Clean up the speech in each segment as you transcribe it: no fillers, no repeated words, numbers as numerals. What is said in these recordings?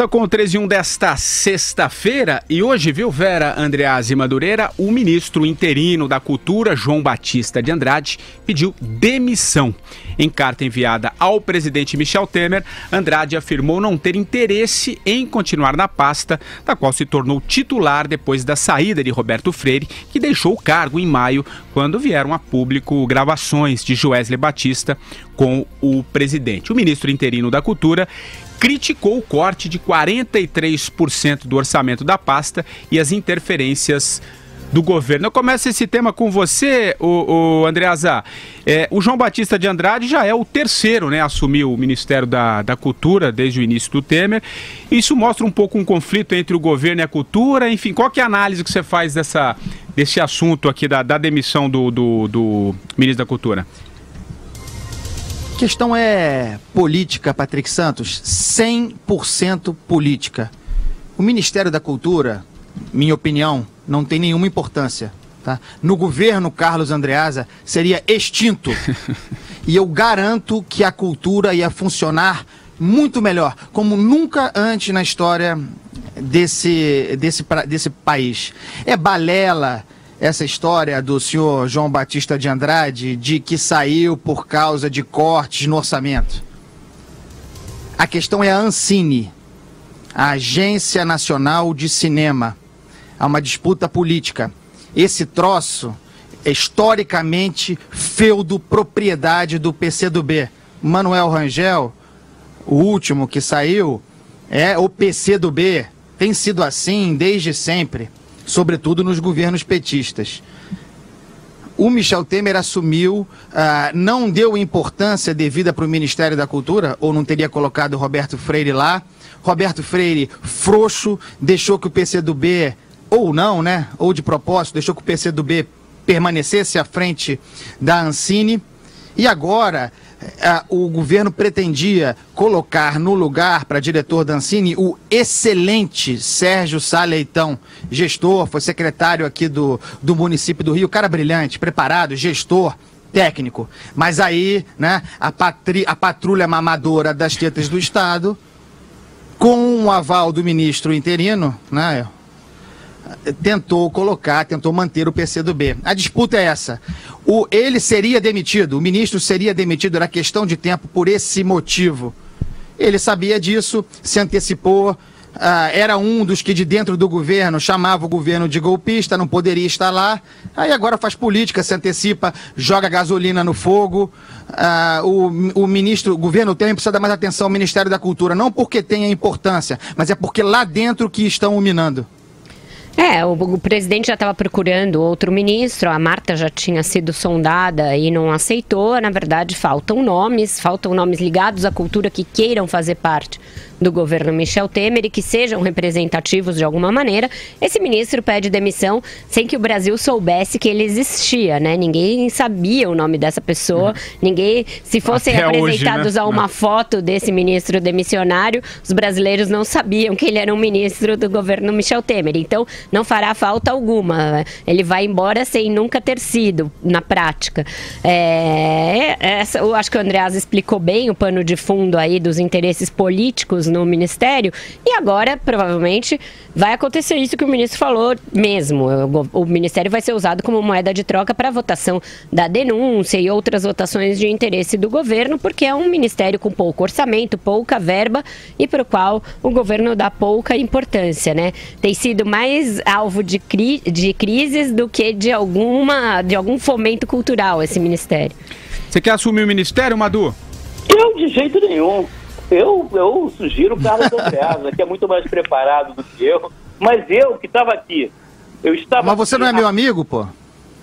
volta com o 13 e 1 desta sexta-feira e hoje, viu, Vera Andreazzi Madureira, o ministro interino da Cultura, João Batista de Andrade, pediu demissão. Em carta enviada ao presidente Michel Temer, Andrade afirmou não ter interesse em continuar na pasta, da qual se tornou titular depois da saída de Roberto Freire, que deixou o cargo em maio, quando vieram a público gravações de Joesley Batista com o presidente. O ministro interino da Cultura criticou o corte de 43% do orçamento da pasta e as interferências do governo. Eu começo esse tema com você, o Andreasa. O João Batista de Andrade já é o terceiro, né, a assumir o Ministério da Cultura desde o início do Temer. Isso mostra um pouco um conflito entre o governo e a cultura. Enfim, qual que é a análise que você faz desse assunto aqui da demissão do ministro da Cultura? A questão é política, Patrick Santos, 100% política. O Ministério da Cultura, minha opinião, não tem nenhuma importância. Tá? No governo Carlos Andreasa seria extinto. E eu garanto que a cultura ia funcionar muito melhor, como nunca antes na história desse país. É balela essa história do senhor João Batista de Andrade de que saiu por causa de cortes no orçamento. A questão é a Ancine, a Agência Nacional de Cinema. Há uma disputa política. Esse troço é historicamente feudo propriedade do PCdoB. Manuel Rangel, o último que saiu, é o PCdoB. Tem sido assim desde sempre, sobretudo nos governos petistas. O Michel Temer assumiu, não deu importância devida para o Ministério da Cultura, ou não teria colocado Roberto Freire lá. Roberto Freire, frouxo, deixou que o PCdoB, ou não, né, ou de propósito, deixou que o PCdoB permanecesse à frente da Ancine. E agora o governo pretendia colocar no lugar para diretor da Ancine o excelente Sérgio Sá Leitão, gestor, foi secretário aqui do município do Rio, cara brilhante, preparado, gestor, técnico. Mas aí, né, a patrulha mamadora das tetas do Estado, com o aval do ministro interino, né, tentou manter o PCdoB. A disputa é essa. Ele seria demitido, o ministro seria demitido, era questão de tempo por esse motivo. Ele sabia disso, se antecipou, era um dos que de dentro do governo chamava o governo de golpista, não poderia estar lá. Aí agora faz política, se antecipa, joga gasolina no fogo. O governo Temer precisa dar mais atenção ao Ministério da Cultura, não porque tenha importância, mas é porque lá dentro que estão minando. O presidente já estava procurando outro ministro, a Marta já tinha sido sondada e não aceitou. Na verdade, faltam nomes ligados à cultura que queiram fazer parte do governo Michel Temer e que sejam representativos de alguma maneira. Esse ministro pede demissão sem que o Brasil soubesse que ele existia, né? Ninguém sabia o nome dessa pessoa, ninguém, se fossem até apresentados hoje, né? a uma foto desse ministro demissionário, os brasileiros não sabiam que ele era um ministro do governo Michel Temer. Então, não fará falta alguma. Ele vai embora sem nunca ter sido, na prática. Eu acho que o Andreasa explicou bem o pano de fundo aí dos interesses políticos no Ministério, e agora, provavelmente, vai acontecer isso que o ministro falou mesmo. O Ministério vai ser usado como moeda de troca para a votação da denúncia e outras votações de interesse do governo, porque é um ministério com pouco orçamento, pouca verba, e para o qual o governo dá pouca importância, né? Tem sido mais alvo de crises do que de algum fomento cultural esse ministério. Você quer assumir o ministério, Madu? Eu, de jeito nenhum. Eu sugiro o Carlos Andreasa, que é muito mais preparado do que eu. Mas eu, que estava aqui, Mas você não é meu amigo, pô?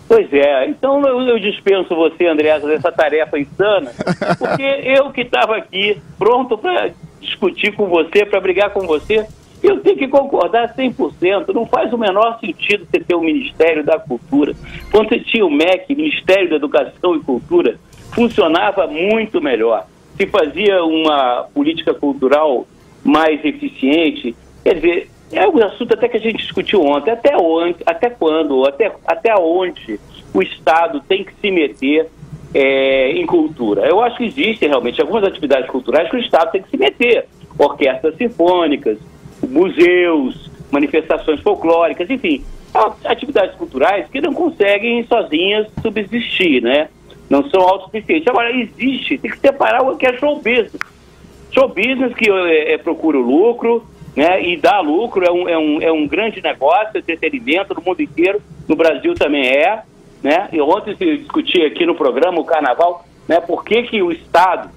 Pois é. Então eu dispenso você, Andreasa, dessa tarefa insana, porque eu que estava aqui, pronto para discutir com você, para brigar com você, eu tenho que concordar 100%. Não faz o menor sentido você ter o Ministério da Cultura. Quando você tinha o MEC, Ministério da Educação e Cultura, funcionava muito melhor. Se fazia uma política cultural mais eficiente. Quer dizer, é um assunto até que a gente discutiu ontem. Até onde o Estado tem que se meter em cultura? Eu acho que existem realmente algumas atividades culturais que o Estado tem que se meter. orquestras sinfônicas, museus, manifestações folclóricas, enfim, atividades culturais que não conseguem sozinhas subsistir, né? Não são autossuficientes. Agora, tem que separar o que é show business. Show business que procura o lucro, né? E dá lucro, é um grande negócio, entretenimento no mundo inteiro, no Brasil também né? E ontem se discutia aqui no programa o Carnaval, né? Por que o Estado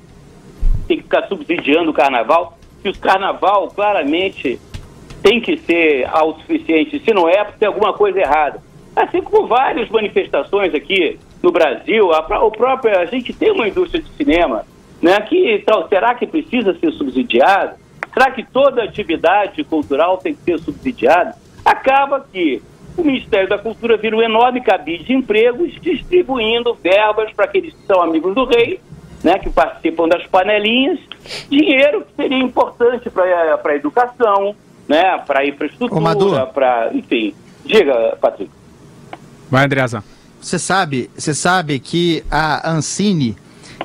tem que ficar subsidiando o Carnaval? Se o Carnaval claramente tem que ser autossuficiente, se não é, tem alguma coisa errada. Assim como várias manifestações aqui no Brasil, a gente tem uma indústria de cinema, né, que será que precisa ser subsidiada? Será que toda atividade cultural tem que ser subsidiada? Acaba que o Ministério da Cultura vira um enorme cabide de empregos, distribuindo verbas para aqueles que são amigos do rei, né, que participam das panelinhas, dinheiro que seria importante para a educação, né, para a infraestrutura, para... Enfim, diga, Patrick. Vai, Andreasa. Você sabe que a Ancine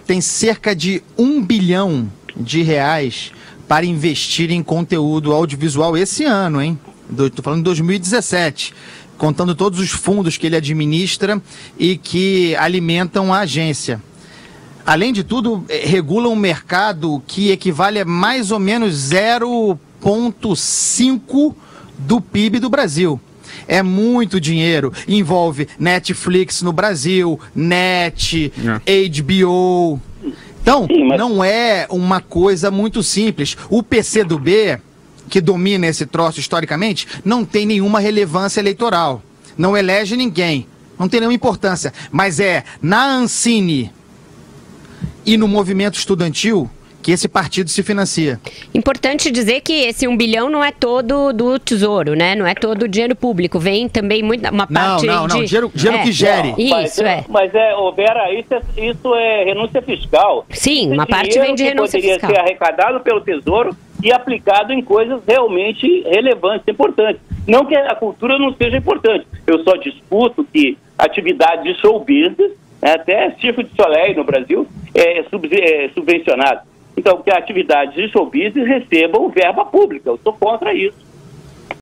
tem cerca de R$1 bilhão para investir em conteúdo audiovisual esse ano, hein? Estou falando de 2017, contando todos os fundos que ele administra e que alimentam a agência. Além de tudo, regula um mercado que equivale a mais ou menos 0,5% do PIB do Brasil. É muito dinheiro. Envolve Netflix no Brasil, HBO. Então, não é uma coisa muito simples. O PCdoB, que domina esse troço historicamente, não tem nenhuma relevância eleitoral. Não elege ninguém. Não tem nenhuma importância. Mas é na Ancine e no movimento estudantil que esse partido se financia. Importante dizer que esse 1 bilhão não é todo do Tesouro, né? Não é todo o dinheiro público. Vem também uma parte Não, dinheiro que gere. Mas Vera, isso é renúncia fiscal. Sim, uma parte vem de renúncia fiscal. Poderia ser arrecadado pelo Tesouro e aplicado em coisas realmente relevantes, importantes. Não que a cultura não seja importante. Eu só discuto que atividade de show business, até Circo de Soleil no Brasil, é subvencionado. Então, que a atividade de show business recebam verba pública. Eu sou contra isso.